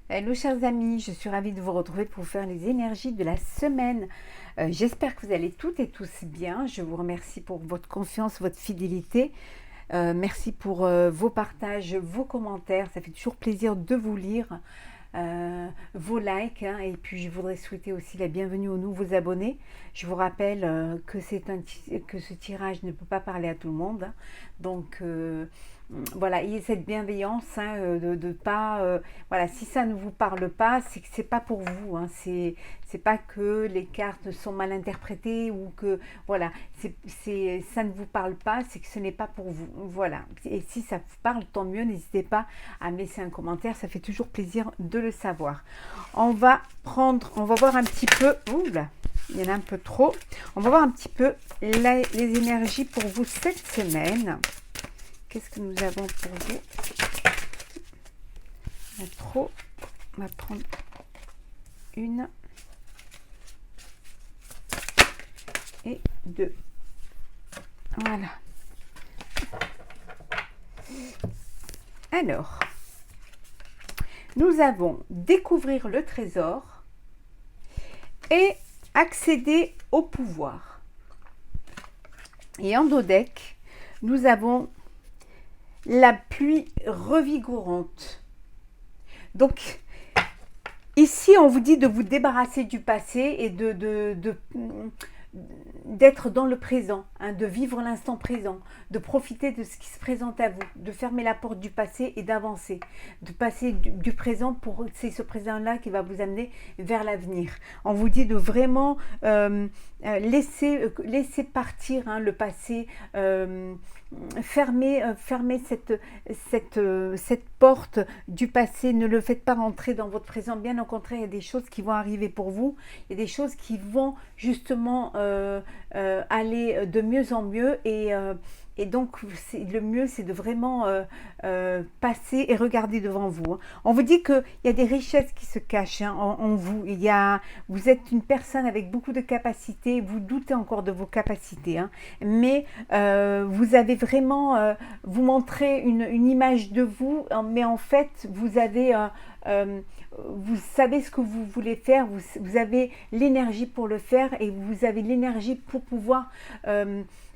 Hello chers amis, je suis ravie de vous retrouver pour faire les énergies de la semaine. J'espère que vous allez toutes et tous bien. Je vous remercie pour votre confiance, votre fidélité. Merci pour vos partages, vos commentaires. Ça fait toujours plaisir de vous lire. Vos likes, hein. Et puis je voudrais souhaiter aussi la bienvenue aux nouveaux abonnés. Je vous rappelle que que ce tirage ne peut pas parler à tout le monde, hein. Donc voilà, il y a cette bienveillance, hein, de pas voilà, si ça ne vous parle pas, c'est que c'est pas pour vous, hein. C'est pas que les cartes sont mal interprétées ou que voilà, ça ne vous parle pas, c'est que ce n'est pas pour vous. Voilà. Et si ça vous parle, tant mieux. N'hésitez pas à me laisser un commentaire, ça fait toujours plaisir de le savoir. On va voir un petit peu. Oula, il y en a un peu trop. On va voir un petit peu les énergies pour vous cette semaine. Qu'est-ce que nous avons pour vous? Il y en a trop. On va prendre une et deux. Voilà. Alors, nous avons découvrir le trésor et accéder au pouvoir. Et en dos deck, nous avons la pluie revigorante. Donc, ici, on vous dit de vous débarrasser du passé et d'être dans le présent, hein, de vivre l'instant présent, de profiter de ce qui se présente à vous, de fermer la porte du passé et d'avancer, de passer du présent pour c'est ce présent-là qui va vous amener vers l'avenir. On vous dit de vraiment laisser partir, hein, le passé, fermer cette porte du passé, ne le faites pas rentrer dans votre présent, bien au contraire, il y a des choses qui vont arriver pour vous, il y a des choses qui vont justement aller de mieux en mieux et donc le mieux c'est de vraiment passer et regarder devant vous, hein. On vous dit qu'il y a des richesses qui se cachent, hein, en vous. Vous êtes une personne avec beaucoup de capacités, vous doutez encore de vos capacités, hein, mais vous avez vraiment, vous montrez une image de vous, mais en fait vous avez vous savez ce que vous voulez faire, vous avez l'énergie pour le faire et vous avez l'énergie pour pouvoir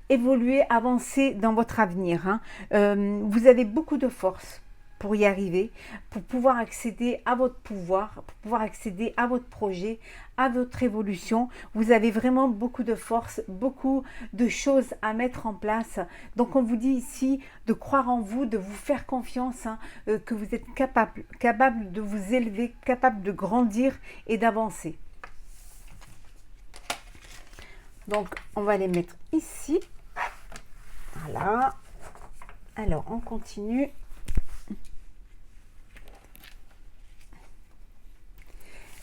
évoluer, avancer dans votre avenir, hein. Vous avez beaucoup de force pour y arriver, pour pouvoir accéder à votre pouvoir, pour pouvoir accéder à votre projet, à votre évolution. Vous avez vraiment beaucoup de force, beaucoup de choses à mettre en place. Donc on vous dit ici de croire en vous, de vous faire confiance, hein, que vous êtes capable de vous élever, capable de grandir et d'avancer. Donc on va les mettre ici. Voilà. Alors on continue.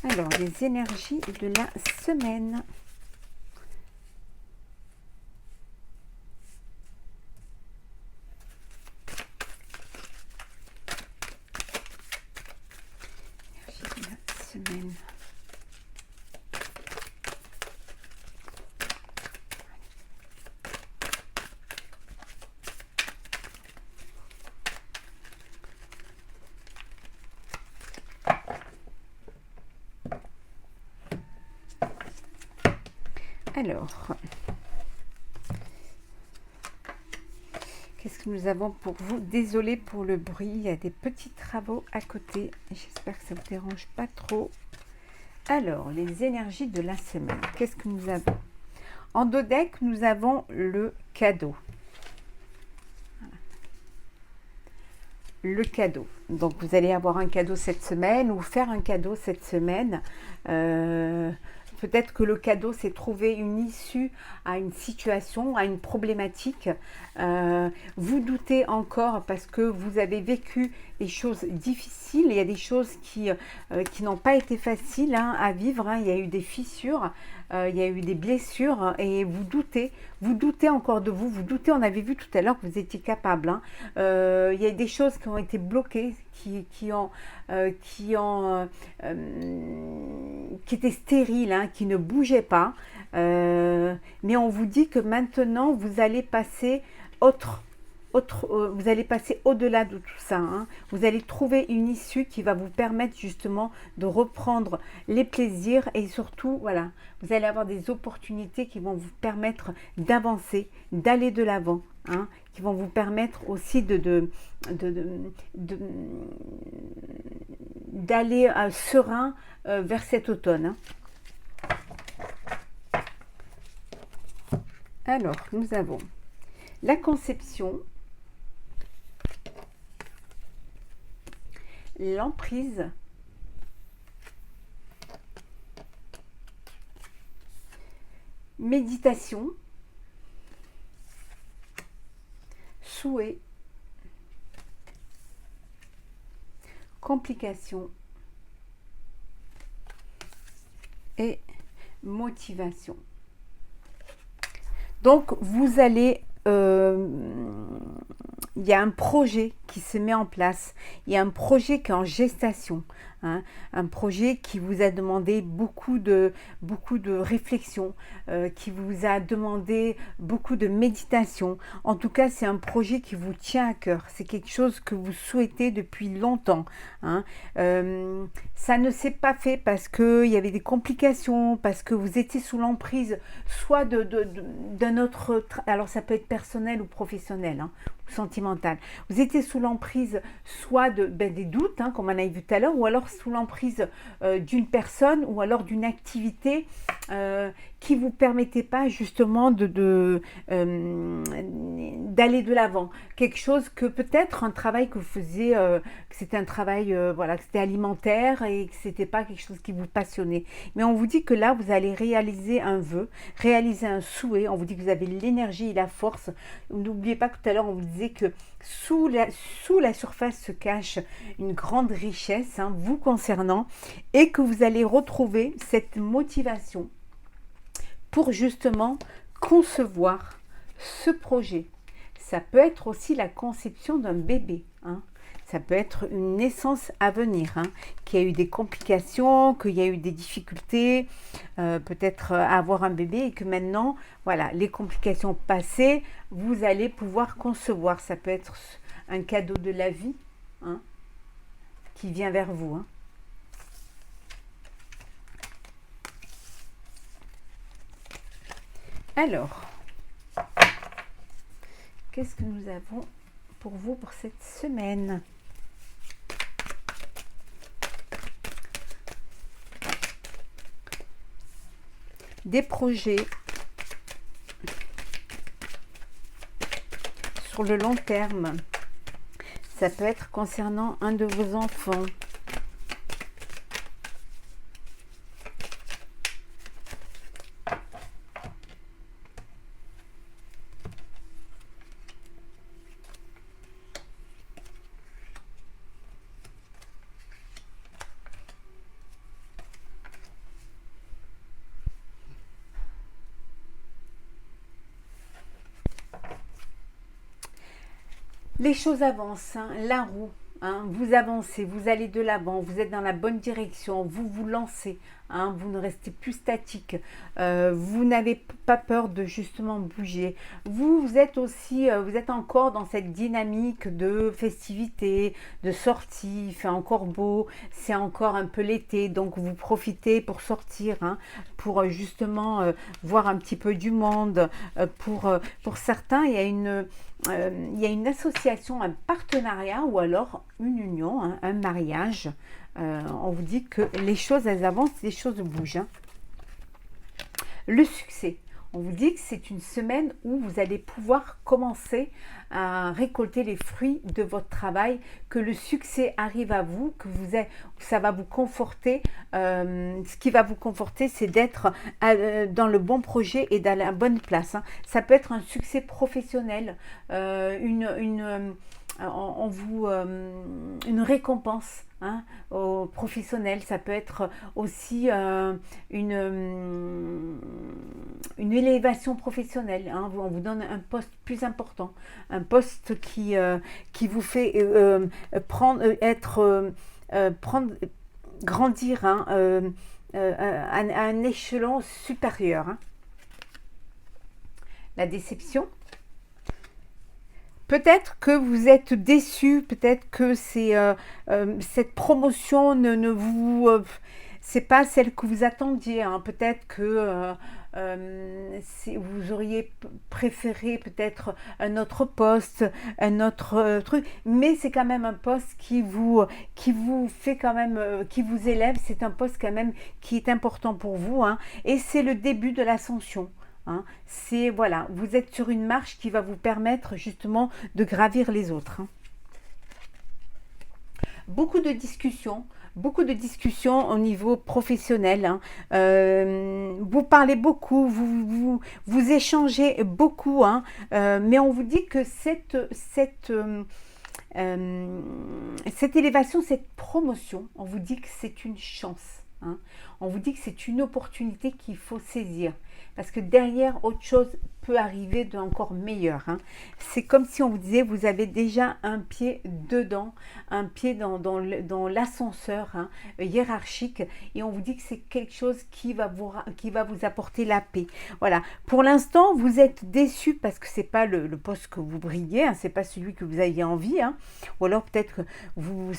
Alors, les énergies de la semaine. Énergie de la semaine. Alors, qu'est-ce que nous avons pour vous? Désolée pour le bruit, il y a des petits travaux à côté. J'espère que ça ne vous dérange pas trop. Alors, les énergies de la semaine. Qu'est-ce que nous avons? En dos deck, nous avons le cadeau. Voilà. Le cadeau. Donc, vous allez avoir un cadeau cette semaine ou faire un cadeau cette semaine. Peut-être que le cadeau, c'est trouver une issue à une situation, à une problématique. Vous doutez encore parce que vous avez vécu des choses difficiles. Il y a des choses qui n'ont pas été faciles, hein, à vivre, hein. Il y a eu des fissures, il y a eu des blessures et vous doutez encore de vous. Vous doutez, on avait vu tout à l'heure que vous étiez capable, hein. Il y a des choses qui ont été bloquées, qui étaient stériles, hein, qui ne bougeaient pas. Mais on vous dit que maintenant, vous allez passer autre. vous allez passer au-delà de tout ça, hein. Vous allez trouver une issue qui va vous permettre justement de reprendre les plaisirs et surtout, voilà, vous allez avoir des opportunités qui vont vous permettre d'avancer, d'aller de l'avant, hein, qui vont vous permettre aussi d'aller serein vers cet automne, hein. Alors, nous avons la conception, l'emprise, méditation, souhait, complication et motivation. Donc, vous allez... il y a un projet qui se met en place, il y a un projet qui est en gestation, hein, un projet qui vous a demandé beaucoup de réflexion, qui vous a demandé beaucoup de méditation. En tout cas, c'est un projet qui vous tient à cœur, c'est quelque chose que vous souhaitez depuis longtemps, hein. Ça ne s'est pas fait parce qu'il y avait des complications, parce que vous étiez sous l'emprise soit d'un autre... Alors ça peut être personnel ou professionnel, hein, ou sentimental. Vous étiez sous l'emprise soit des doutes, hein, comme on a vu tout à l'heure, ou alors sous l'emprise d'une personne ou alors d'une activité qui ne vous permettait pas justement d'aller de l'avant. Quelque chose que peut-être un travail que vous faisiez, que c'était un travail voilà, que c'était alimentaire et que ce n'était pas quelque chose qui vous passionnait. Mais on vous dit que là, vous allez réaliser un vœu, réaliser un souhait. On vous dit que vous avez l'énergie et la force. N'oubliez pas que tout à l'heure, on vous disait que sous la surface se cache une grande richesse, hein, vous concernant, et que vous allez retrouver cette motivation pour justement concevoir ce projet. Ça peut être aussi la conception d'un bébé, hein. Ça peut être une naissance à venir, hein, qu'il y a eu des complications, qu'il y a eu des difficultés, peut-être à avoir un bébé et que maintenant, voilà, les complications passées, vous allez pouvoir concevoir. Ça peut être un cadeau de la vie, hein, qui vient vers vous, hein. Alors, qu'est-ce que nous avons pour vous pour cette semaine ? Des projets sur le long terme. Ça peut être concernant un de vos enfants. Les choses avancent, hein, la roue, hein, vous avancez, vous allez de l'avant, vous êtes dans la bonne direction, vous vous lancez, hein, vous ne restez plus statique, vous n'avez pas peur de justement bouger. Vous êtes aussi, vous êtes encore dans cette dynamique de festivité, de sortie, il fait encore beau, c'est encore un peu l'été, donc vous profitez pour sortir, hein, pour justement voir un petit peu du monde. Pour certains, il y a une association, un partenariat ou alors une union, hein, un mariage. On vous dit que les choses, elles avancent, les choses bougent, hein. Le succès. On vous dit que c'est une semaine où vous allez pouvoir commencer à récolter les fruits de votre travail, que le succès arrive à vous, que ça va vous conforter. Ce qui va vous conforter, c'est d'être dans le bon projet et dans la bonne place, hein. Ça peut être un succès professionnel, une récompense, hein, aux professionnels. Ça peut être aussi une élévation professionnelle, hein. On vous donne un poste plus important, un poste qui vous fait grandir, hein, à un échelon supérieur, hein. La déception. Peut-être que vous êtes déçu, peut-être que cette promotion ne vous... c'est pas celle que vous attendiez, hein. Peut-être que vous auriez préféré peut-être un autre poste, un autre truc, mais c'est quand même un poste qui vous fait quand même, qui vous élève. C'est un poste quand même qui est important pour vous, hein, et c'est le début de l'ascension. Hein. C'est voilà, vous êtes sur une marche qui va vous permettre justement de gravir les autres. Hein. Beaucoup de discussions au niveau professionnel. Hein. Vous parlez beaucoup, vous échangez beaucoup, hein. Mais on vous dit que cette élévation, cette promotion, on vous dit que c'est une chance. Hein. On vous dit que c'est une opportunité qu'il faut saisir. Parce que derrière, autre chose peut arriver d'encore meilleur. Hein. C'est comme si on vous disait, vous avez déjà un pied dedans, un pied dans l'ascenseur, hein, hiérarchique, et on vous dit que c'est quelque chose qui va vous apporter la paix. Voilà. Pour l'instant, vous êtes déçu parce que c'est pas le poste que vous brillez, hein, c'est pas celui que vous aviez envie, hein, ou alors peut-être que vous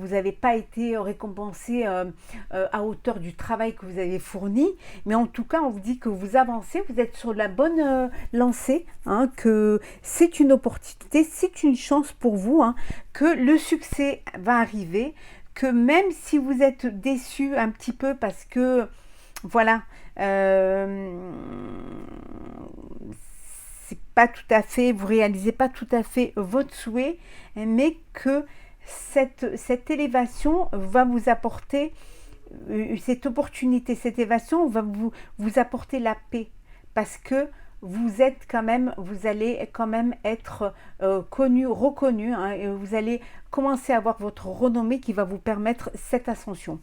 n'avez pas été récompensé à hauteur du travail que vous avez fourni, mais en tout cas, on vous dit que vous avancez, vous êtes sur la bonne lancée, hein, que c'est une opportunité, c'est une chance pour vous, hein, que le succès va arriver, que même si vous êtes déçu un petit peu parce que, voilà, c'est pas tout à fait, vous réalisez pas tout à fait votre souhait, mais que cette élévation va vous apporter cette opportunité, cette évasion va vous apporter la paix parce que vous allez quand même être connu, reconnu, hein, et vous allez commencer à avoir votre renommée qui va vous permettre cette ascension.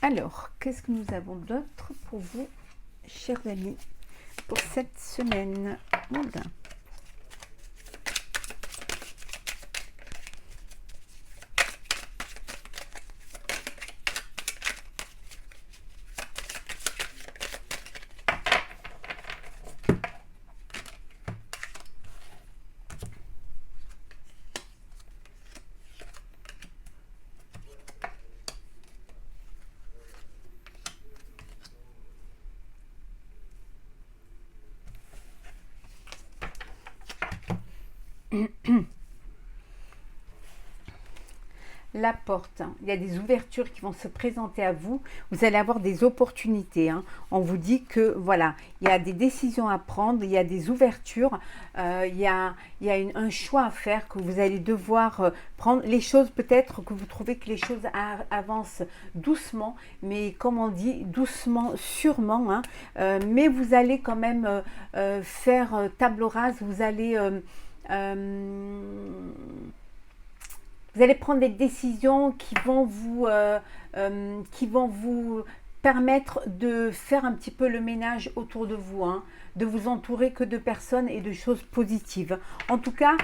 Alors, qu'est-ce que nous avons d'autre pour vous, chers amis, pour cette semaine? Oula. La porte, il y a des ouvertures qui vont se présenter à vous, vous allez avoir des opportunités, hein. On vous dit que voilà, il y a des décisions à prendre, il y a des ouvertures, il y a un choix à faire que vous allez devoir prendre. Les choses, peut-être que vous trouvez que les choses avancent doucement, mais comme on dit, doucement, sûrement, hein. Mais vous allez quand même faire table rase, vous allez prendre des décisions qui vont vous permettre de faire un petit peu le ménage autour de vous, hein, de vous entourer que de personnes et de choses positives. En tout cas,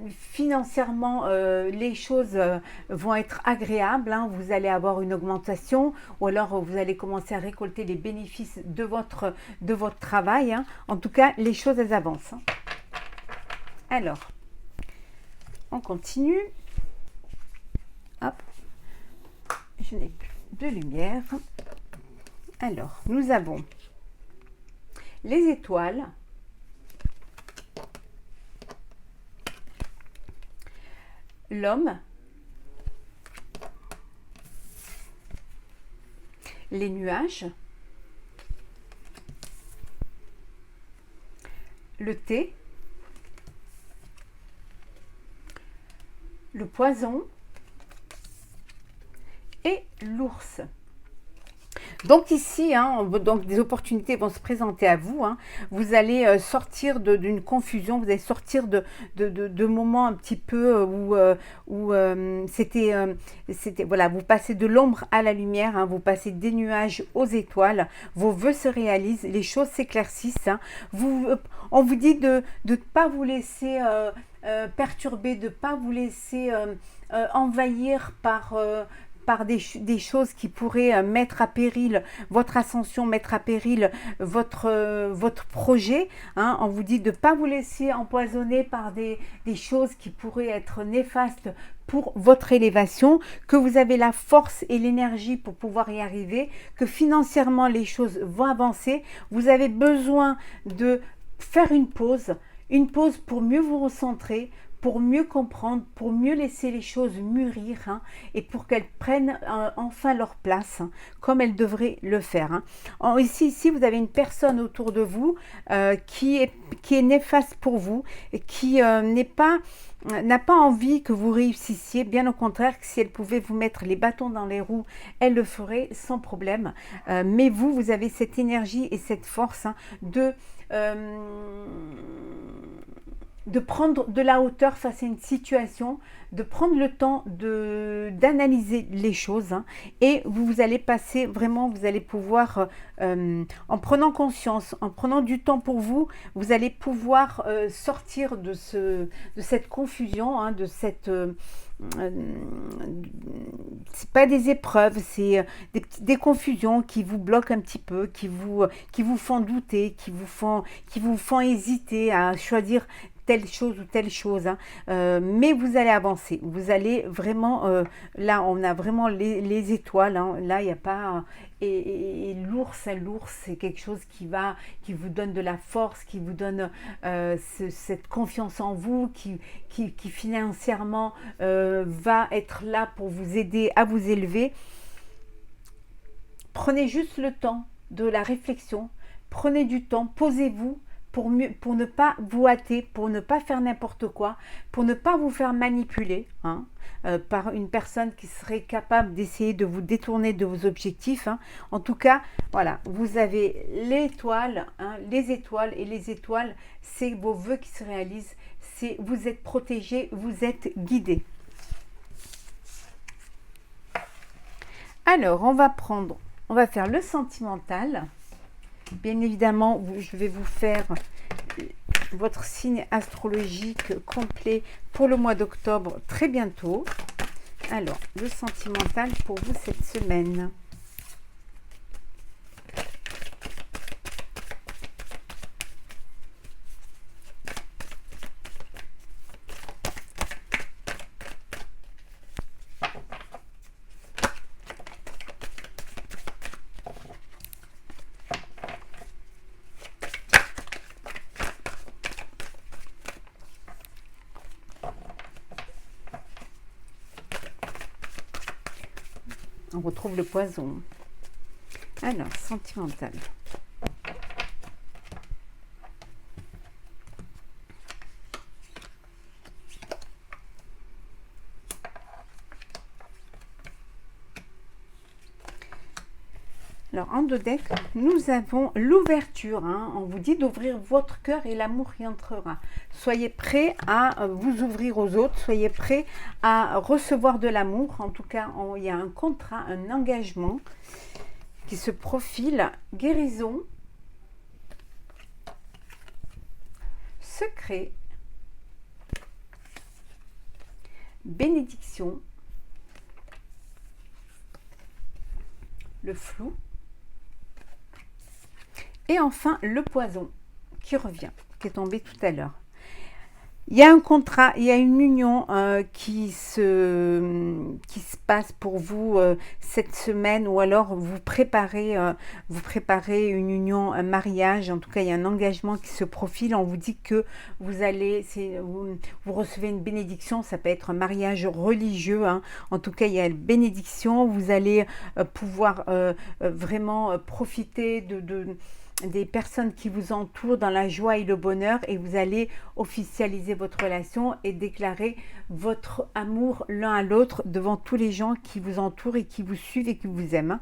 financièrement, les choses vont être agréables, hein. Vous allez avoir une augmentation ou alors vous allez commencer à récolter les bénéfices de votre travail, hein. En tout cas, les choses, elles avancent, hein. Alors, on continue. Hop, je n'ai plus de lumière. Alors, nous avons les étoiles, l'homme, les nuages, le thé, le poison et l'ours. Donc ici, hein, donc des opportunités vont se présenter à vous, hein. Vous allez sortir d'une confusion, vous allez sortir de moments un petit peu où c'était voilà, vous passez de l'ombre à la lumière, hein, vous passez des nuages aux étoiles, vos vœux se réalisent, les choses s'éclaircissent, hein. On vous dit de ne pas vous laisser perturber, de ne pas vous laisser envahir par des choses qui pourraient mettre à péril votre ascension, mettre à péril votre projet. Hein. On vous dit de ne pas vous laisser empoisonner par des choses qui pourraient être néfastes pour votre élévation, que vous avez la force et l'énergie pour pouvoir y arriver, que financièrement les choses vont avancer. Vous avez besoin de faire une pause pour mieux vous recentrer, pour mieux comprendre, pour mieux laisser les choses mûrir, hein, et pour qu'elles prennent enfin leur place, hein, comme elles devraient le faire. Hein. Ici, vous avez une personne autour de vous qui est néfaste pour vous, et qui n'a pas envie que vous réussissiez, bien au contraire, que si elle pouvait vous mettre les bâtons dans les roues, elle le ferait sans problème. Mais vous avez cette énergie et cette force, hein, de prendre de la hauteur face à une situation, de prendre le temps d'analyser les choses, hein, et vous allez passer vraiment, vous allez pouvoir, en prenant conscience, en prenant du temps pour vous, vous allez pouvoir sortir de cette confusion, hein, de cette... c'est pas des épreuves, c'est des confusions qui vous bloquent un petit peu, qui vous font douter, qui vous font hésiter à choisir telle chose ou telle chose, hein. Mais vous allez avancer, vous allez vraiment, là on a vraiment les étoiles, hein. Là il n'y a pas, et l'ours, c'est quelque chose qui vous donne de la force, qui vous donne cette confiance en vous, qui financièrement va être là pour vous aider à vous élever. Prenez juste le temps de la réflexion, prenez du temps, posez-vous, pour ne pas vous hâter, pour ne pas faire n'importe quoi, pour ne pas vous faire manipuler, hein, par une personne qui serait capable d'essayer de vous détourner de vos objectifs. Hein. En tout cas, voilà, vous avez l'étoile, hein, les étoiles, et les étoiles, c'est vos vœux qui se réalisent, vous êtes protégés, vous êtes guidés. Alors, on va faire le sentimental. Bien évidemment, je vais vous faire votre signe astrologique complet pour le mois d'octobre très bientôt. Alors, le sentimental pour vous cette semaine. On retrouve le poison. Alors, sentimental. Alors, en deux decks, nous avons l'ouverture. Hein. On vous dit d'ouvrir votre cœur et l'amour y entrera. Soyez prêts à vous ouvrir aux autres. Soyez prêts à recevoir de l'amour. En tout cas, il y a un contrat, un engagement qui se profile. Guérison. Secret. Bénédiction. Le flou. Et enfin, le poison qui revient, qui est tombé tout à l'heure. Il y a un contrat, il y a une union qui se passe pour vous cette semaine, ou alors vous préparez une union, un mariage. En tout cas, il y a un engagement qui se profile. On vous dit que vous recevez une bénédiction. Ça peut être un mariage religieux, hein. En tout cas, il y a une bénédiction. Vous allez pouvoir vraiment profiter des personnes qui vous entourent dans la joie et le bonheur, et vous allez officialiser votre relation et déclarer votre amour l'un à l'autre devant tous les gens qui vous entourent et qui vous suivent et qui vous aiment. Hein.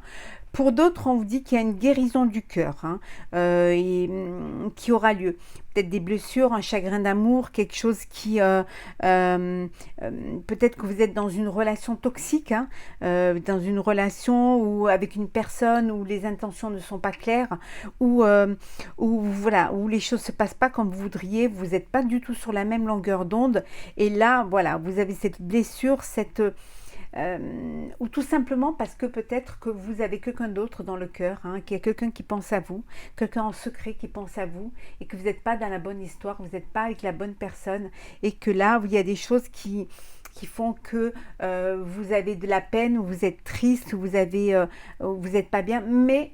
Pour d'autres, on vous dit qu'il y a une guérison du cœur, hein, qui aura lieu. Peut-être des blessures, un chagrin d'amour, quelque chose qui... peut-être que vous êtes dans une relation toxique, hein, dans une relation où, avec une personne où les intentions ne sont pas claires, où voilà, où les choses ne se passent pas comme vous voudriez, vous n'êtes pas du tout sur la même longueur d'onde. Et là, voilà, vous avez cette blessure, ou tout simplement parce que peut-être que vous avez quelqu'un d'autre dans le cœur, hein, qu'il y a quelqu'un qui pense à vous, quelqu'un en secret qui pense à vous, et que vous n'êtes pas dans la bonne histoire, vous n'êtes pas avec la bonne personne, et que là, il y a des choses qui font que vous avez de la peine, ou vous êtes triste, ou vous n'êtes pas bien, mais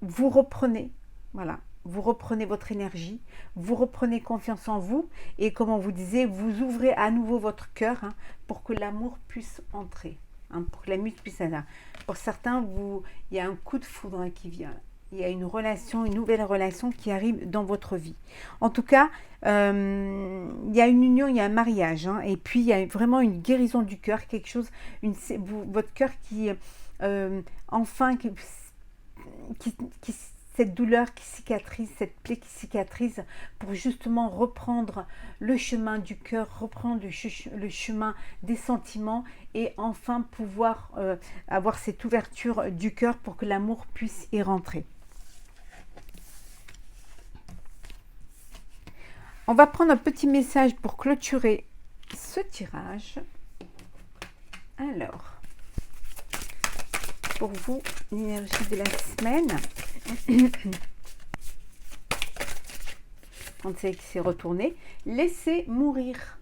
vous reprenez, voilà, vous reprenez votre énergie, vous reprenez confiance en vous, et comme on vous disait, vous ouvrez à nouveau votre cœur, hein, pour que l'amour puisse entrer, hein, pour que l'amour puisse entrer. Pour certains, il y a un coup de foudre, hein, qui vient. Il y a une relation, une nouvelle relation qui arrive dans votre vie. En tout cas, il y a une union, il y a un mariage, hein, et puis il y a vraiment une guérison du cœur, quelque chose, votre cœur qui, enfin, cette douleur qui cicatrise, cette plaie qui cicatrise, pour justement reprendre le chemin du cœur, reprendre le chemin des sentiments, et enfin pouvoir avoir cette ouverture du cœur pour que l'amour puisse y rentrer. On va prendre un petit message pour clôturer ce tirage. Alors, pour vous, l'énergie de la semaine. On sait que c'est retourné. Laissez mourir.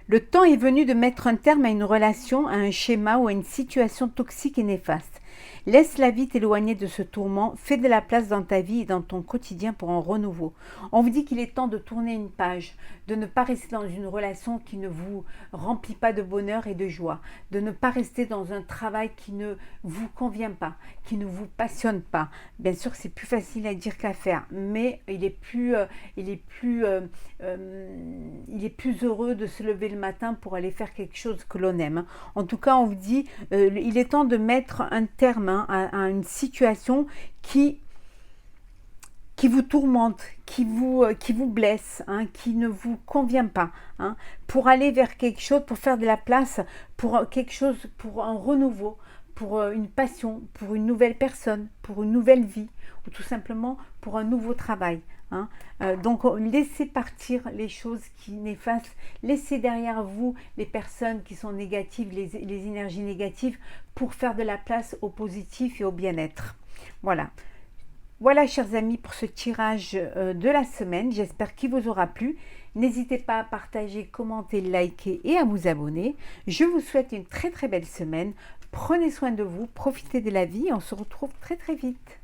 Le temps est venu de mettre un terme à une relation, à un schéma ou à une situation toxique et néfaste. Laisse la vie t'éloigner de ce tourment, fais de la place dans ta vie et dans ton quotidien pour un renouveau. On vous dit qu'il est temps de tourner une page, de ne pas rester dans une relation qui ne vous remplit pas de bonheur et de joie, de ne pas rester dans un travail qui ne vous convient pas, qui ne vous passionne pas. Bien sûr, c'est plus facile à dire qu'à faire, mais il est plus heureux de se lever le matin pour aller faire quelque chose que l'on aime. En tout cas, on vous dit, il est temps de mettre un terme, hein, à une situation qui vous tourmente, qui vous blesse, hein, qui ne vous convient pas, hein, pour aller vers quelque chose, pour faire de la place, pour quelque chose, pour un renouveau, pour une passion, pour une nouvelle personne, pour une nouvelle vie, ou tout simplement pour un nouveau travail. Hein. Donc laissez partir les choses qui néfastent, laissez derrière vous les personnes qui sont négatives, les énergies négatives, pour faire de la place au positif et au bien-être. Voilà. Voilà, chers amis, pour ce tirage de la semaine. J'espère qu'il vous aura plu. N'hésitez pas à partager, commenter, liker et à vous abonner. Je vous souhaite une très très belle semaine. Prenez soin de vous, profitez de la vie. On se retrouve très très vite.